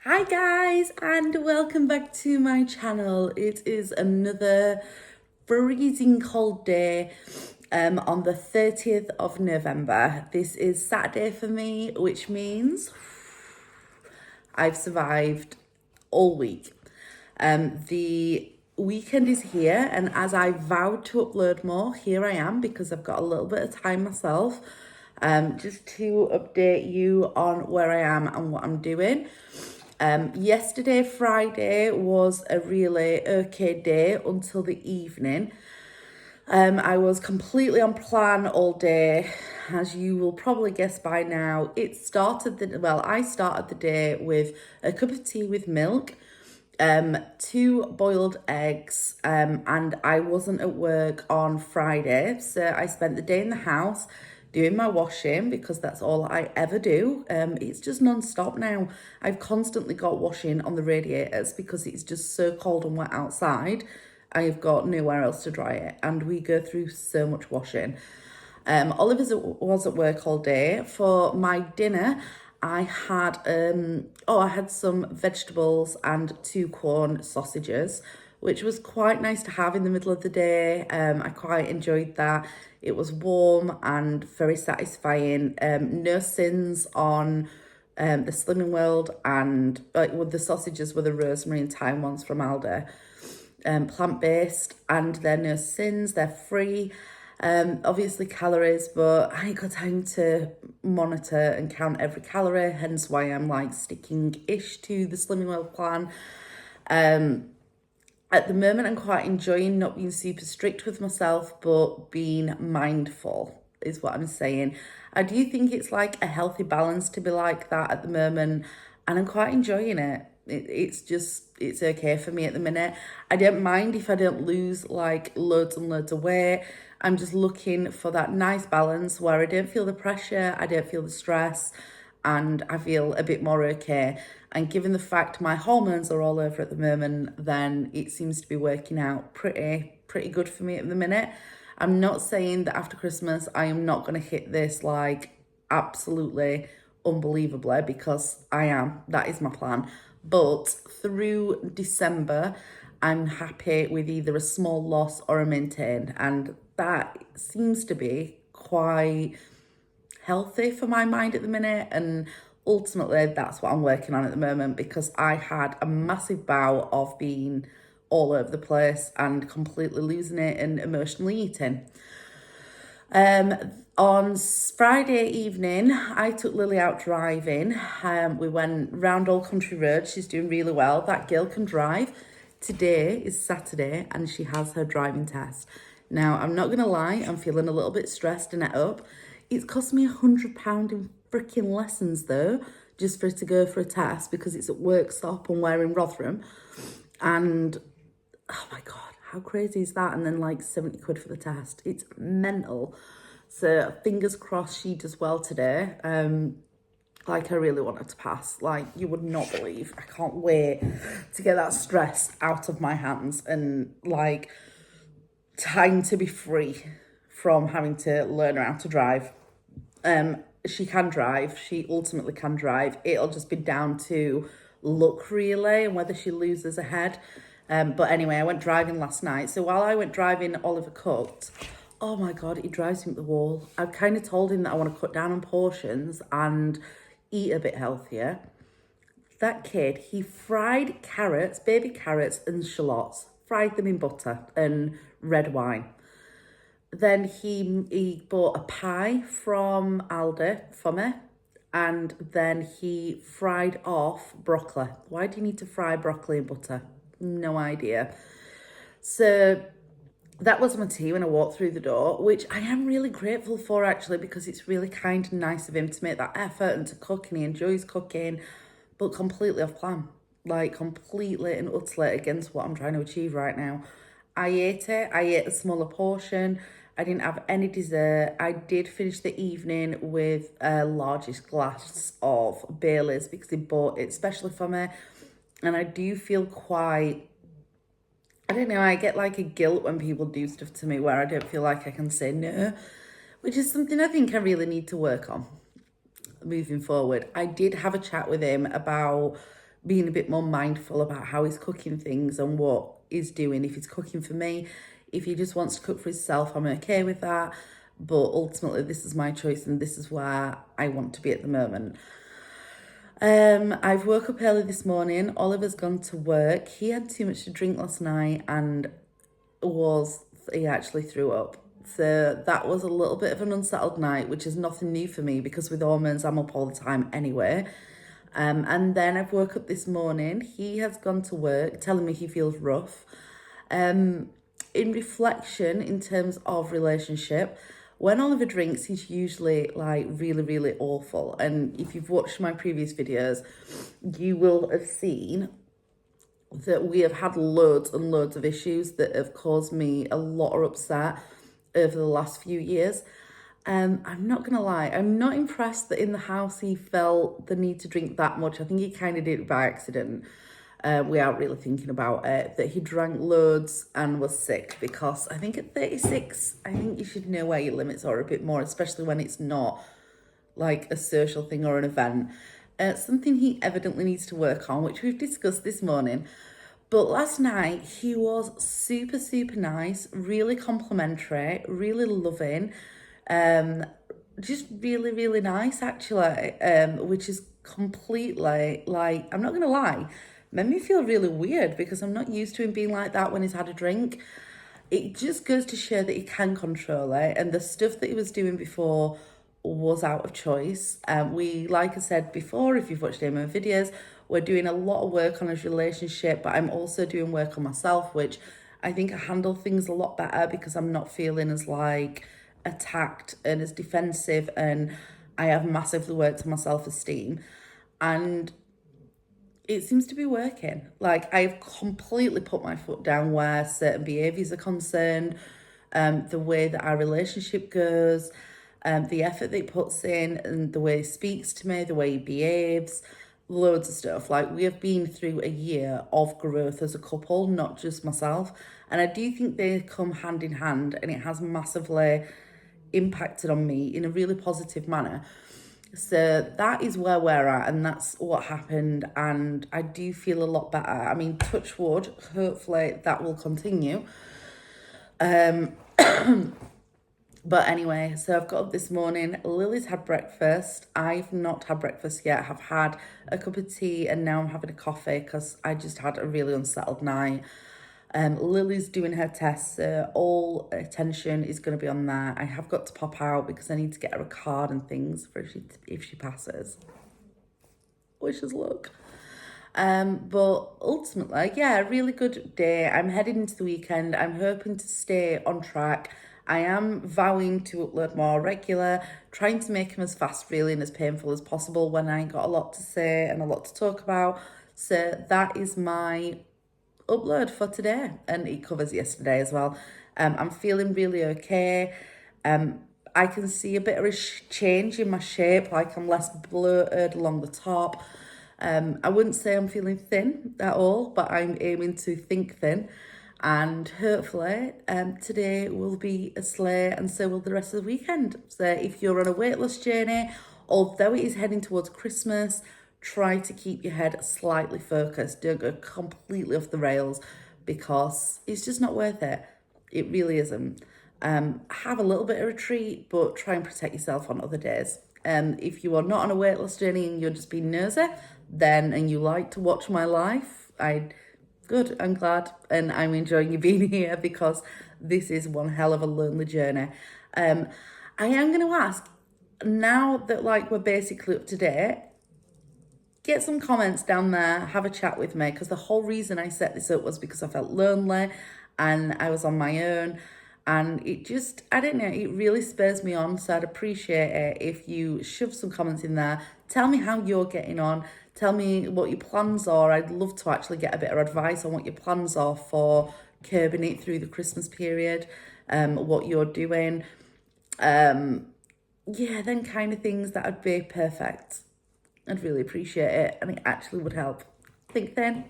Hi guys, and welcome back to my channel. It is another freezing cold day on the 30th of November. This is Saturday for me, which means I've survived all week. The weekend is here, and as I vowed to upload more, here I am because I've got a little bit of time myself, just to update you on where I am and what I'm doing. Yesterday, Friday, was a really okay day until the evening. I was completely on plan all day. As you will probably guess by now, I started the day with a cup of tea with milk, two boiled eggs, and I wasn't at work on Friday, so I spent the day in the house doing my washing because that's all I ever do. It's just non-stop now. I've constantly got washing on the radiators because it's just so cold and wet outside. I've got nowhere else to dry it, and we go through so much washing. Oliver was at work all day. For my dinner, I had some vegetables and two corn sausages, which was quite nice to have in the middle of the day. I quite enjoyed that. It was warm and very satisfying. No sins on the Slimming World, and the sausages were the rosemary and thyme ones from Aldi. Plant-based, and they're no sins, they're free. Obviously calories, but I ain't got time to monitor and count every calorie, hence why I'm like sticking-ish to the Slimming World plan. At the moment, I'm quite enjoying not being super strict with myself, but being mindful is what I'm saying. I do think it's like a healthy balance to be like that at the moment, and I'm quite enjoying it. It's okay for me at the minute. I don't mind if I don't lose like loads and loads of weight. I'm just looking for that nice balance where I don't feel the pressure, I don't feel the stress, and I feel a bit more okay. And given the fact my hormones are all over at the moment, then it seems to be working out pretty good for me at the minute. I'm not saying that after Christmas I am not going to hit this like absolutely unbelievably, because I am. That is my plan. But through December, I'm happy with either a small loss or a maintain, and that seems to be quite healthy for my mind at the minute. And ultimately that's what I'm working on at the moment, because I had a massive bout of being all over the place and completely losing it and emotionally eating. On Friday evening, I took Lily out driving. We went round Old Country Road. She's doing really well. That girl can drive. Today is Saturday and she has her driving test. Now, I'm not going to lie, I'm feeling a little bit stressed and et up. It's cost me £100 in freaking lessons though, just for her to go for a test, because it's at Workstop and we're in Rotherham. And oh my God, how crazy is that? And then like 70 quid for the test. It's mental. So fingers crossed she does well today. Like I really want her to pass. Like you would not believe. I can't wait to get that stress out of my hands and like time to be free from having to learn her how to drive. She can drive. She ultimately can drive. It'll just be down to luck really, and whether she loses a head. But anyway, I went driving last night. So while I went driving, Oliver cooked. Oh my God, he drives me up the wall. I've kind of told him that I want to cut down on portions and eat a bit healthier. That kid, he fried carrots, baby carrots and shallots, fried them in butter and red wine. Then he bought a pie from Aldi for me, and then he fried off broccoli. Why do you need to fry broccoli in butter? No idea. So that was my tea when I walked through the door, which I am really grateful for actually, because it's really kind and nice of him to make that effort and to cook, and he enjoys cooking, but completely off plan. Like completely and utterly against what I'm trying to achieve right now. I ate it. I ate a smaller portion. I didn't have any dessert. I did finish the evening with a largest glass of Baileys because he bought it especially for me. And I do feel quite, I don't know, I get like a guilt when people do stuff to me where I don't feel like I can say no, which is something I think I really need to work on moving forward. I did have a chat with him about being a bit more mindful about how he's cooking things and what he's doing. If he's cooking for me, if he just wants to cook for himself, I'm okay with that. But ultimately, this is my choice and this is where I want to be at the moment. I've woke up early this morning. Oliver's gone to work. He had too much to drink last night and he actually threw up. So that was a little bit of an unsettled night, which is nothing new for me because with hormones, I'm up all the time anyway. And then I've woke up this morning. He has gone to work, telling me he feels rough. In reflection, in terms of relationship, when Oliver drinks, he's usually like really, really awful. And if you've watched my previous videos, you will have seen that we have had loads and loads of issues that have caused me a lot of upset over the last few years. I'm not gonna lie, I'm not impressed that in the house he felt the need to drink that much. I think he kind of did it by accident, without really thinking about it, that he drank loads and was sick, because I think at 36, I think you should know where your limits are a bit more, especially when it's not like a social thing or an event. Something he evidently needs to work on, which we've discussed this morning. But last night he was super, super nice, really complimentary, really loving, just really, really nice actually, which is completely, like, I'm not gonna lie, made me feel really weird because I'm not used to him being like that when he's had a drink. It just goes to show that he can control it, and the stuff that he was doing before was out of choice. Like I said before, if you've watched any of my videos, we're doing a lot of work on his relationship, but I'm also doing work on myself, which I think I handle things a lot better because I'm not feeling as like attacked and as defensive, and I have massively worked on my self-esteem, and it seems to be working. Like, I've completely put my foot down where certain behaviours are concerned, the way that our relationship goes, the effort that he puts in, and the way he speaks to me, the way he behaves, loads of stuff. Like, we have been through a year of growth as a couple, not just myself. And I do think they come hand in hand, and it has massively impacted on me in a really positive manner. So that is where we're at, and that's what happened, and I do feel a lot better. I mean, touch wood, hopefully that will continue. But anyway, so I've got up this morning. Lily's had breakfast. I've not had breakfast yet. I've had a cup of tea and now I'm having a coffee because I just had a really unsettled night. Lily's doing her test, so all attention is going to be on that. I have got to pop out because I need to get her a card and things for if she passes. Wish us luck. But ultimately, yeah, a really good day. I'm heading into the weekend. I'm hoping to stay on track. I am vowing to upload more regular, trying to make them as fast really and as painful as possible when I ain't got a lot to say and a lot to talk about. So that is my upload for today, and it covers yesterday as well. I'm feeling really okay. I can see a bit of a change in my shape, like I'm less bloated along the top. I wouldn't say I'm feeling thin at all, but I'm aiming to think thin. And hopefully today will be a slay, and so will the rest of the weekend. So if you're on a weight loss journey, although it is heading towards Christmas, try to keep your head slightly focused. Don't go completely off the rails because it's just not worth it. It really isn't. Have a little bit of a treat, but try and protect yourself on other days. If you are not on a weight loss journey and you're just being nosy, and you like to watch my life, good, I'm glad, and I'm enjoying you being here because this is one hell of a lonely journey. I am going to ask, now that like we're basically up to date, get some comments down there, have a chat with me, because the whole reason I set this up was because I felt lonely and I was on my own, and it just, I don't know, it really spurs me on. So I'd appreciate it if you shove some comments in there. Tell me how you're getting on. Tell me what your plans are. I'd love to actually get a bit of advice on what your plans are for curbing it through the Christmas period, what you're doing. Yeah, then kind of things, that would be perfect. I'd really appreciate it, and it actually would help. Think then.